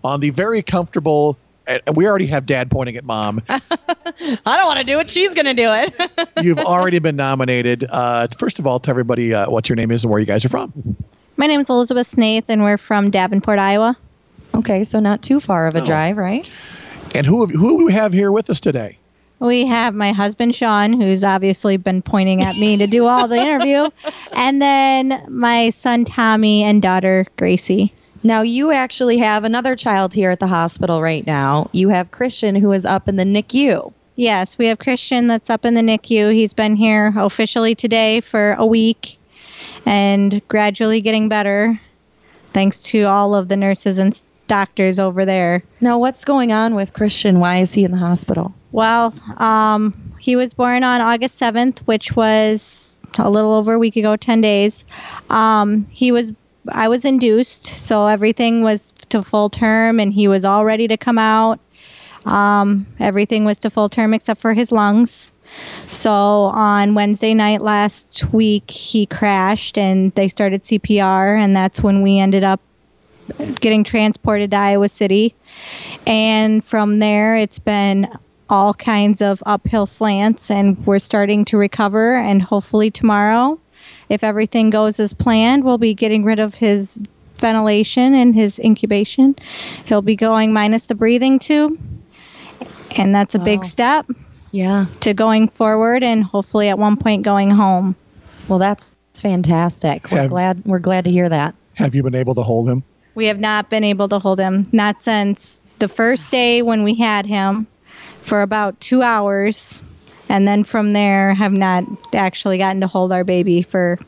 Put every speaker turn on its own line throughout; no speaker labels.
on the very comfortable, and we already have Dad pointing at Mom.
I don't want to do it. She's going to do it.
You've already been nominated. First of all, tell everybody what your name is and where you guys are from.
My name is Elizabeth Snaith, and we're from Davenport, Iowa.
Okay, so not too far of a drive, right?
And who do we have here with us today?
We have my husband, Sean, who's obviously been pointing at me to do all the interview, and then my son, Tommy, and daughter, Gracie.
Now, you actually have another child here at the hospital right now. You have Christian, who is up in the NICU.
Yes, we have Christian that's up in the NICU. He's been here officially today for a week and gradually getting better, thanks to all of the nurses and doctors over there.
Now, what's going on with Christian? Why is he in the hospital?
Well, he was born on August 7th, which was a little over a week ago, 10 days. I was induced, so everything was to full term, and he was all ready to come out. Everything was to full term except for his lungs. So on Wednesday night last week, he crashed, and they started CPR, and that's when we ended up getting transported to Iowa City. And from there, it's been all kinds of uphill slants, and we're starting to recover, and hopefully tomorrow, if everything goes as planned, we'll be getting rid of his ventilation and his incubation. He'll be going minus the breathing tube, and that's a big step to going forward, and hopefully at one point going home.
Well, that's fantastic. We're glad to hear that.
Have you been able to hold him?
We have not been able to hold him, not since the first day when we had him for about 2 hours, and then from there have not actually gotten to hold our baby for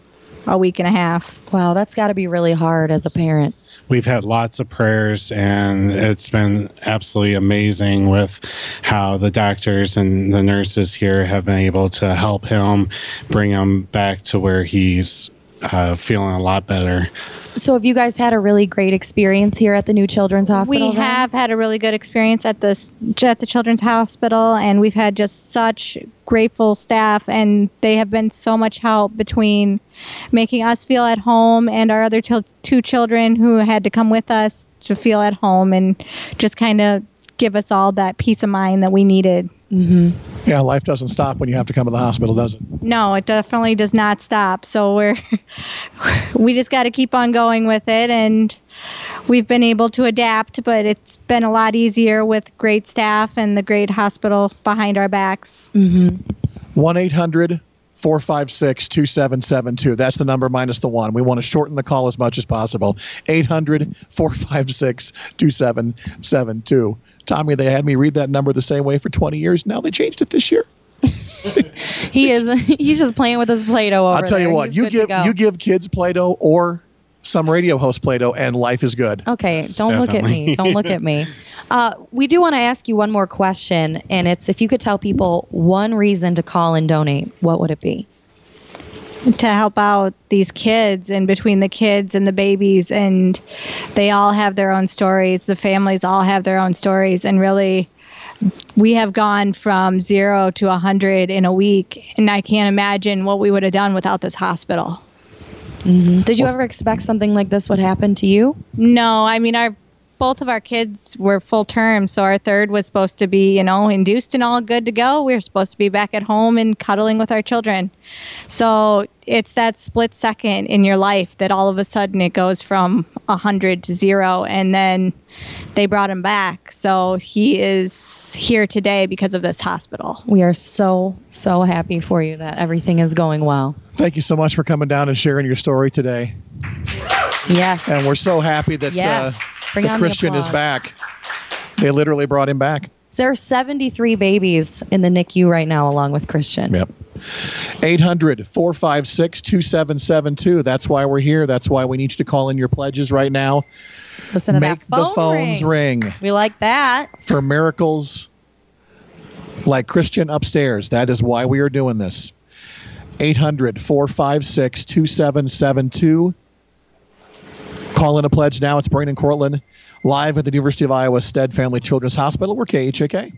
a week and a half.
Wow, that's got to be really hard as a parent.
We've had lots of prayers, and it's been absolutely amazing with how the doctors and the nurses here have been able to help him, bring him back to where he's feeling a lot better.
So have you guys had a really great experience here at the new Children's Hospital?
We have had a really good experience at the Children's Hospital, and we've had just such grateful staff, and they have been so much help between making us feel at home and our other two children who had to come with us to feel at home and just kind of give us all that peace of mind that we needed.
Mm-hmm.
Yeah, life doesn't stop when you have to come to the hospital, does it?
No, it definitely does not stop. So we just got to keep on going with it, and we've been able to adapt, but it's been a lot easier with great staff and the great hospital behind our backs.
Mm-hmm.
1-800-456-2772. That's the number minus the 1. We want to shorten the call as much as possible. 800-456-2772. Tommy, they had me read that number the same way for 20 years. Now they changed it this year.
He's just playing with his Play-Doh over there.
I'll tell you what, you give kids Play-Doh or some radio host Play-Doh, and life is good.
Okay, don't look at me. Don't look at me. We do want to ask you one more question, and it's if you could tell people one reason to call and donate, what would it be?
To help out these kids, and between the kids and the babies, and they all have their own stories. The families all have their own stories, and really, we have gone from 0 to 100 in a week, and I can't imagine what we would have done without this hospital.
Mm-hmm. Did you ever expect something like this would happen to you?
No, I mean, both of our kids were full term, so our third was supposed to be, induced and all good to go. We were supposed to be back at home and cuddling with our children. So it's that split second in your life that all of a sudden it goes from 100 to 0, and then they brought him back. So he is here today because of this hospital.
We are so, so happy for you that everything is going well.
Thank you so much for coming down and sharing your story today.
Yes.
And we're so happy that the Christian is back. They literally brought him back.
There are 73 babies in the NICU right now along with Christian.
Yep. 800-456-2772. That's why we're here. That's why we need you to call in your pledges right now.
Listen to
Make
that phone
the phones ring.
We like that.
For miracles like Christian upstairs. That is why we are doing this. 800-456-2772. Call in a pledge now. It's Brain and Cortland live at the University of Iowa Stead Family Children's Hospital. We're KHAK.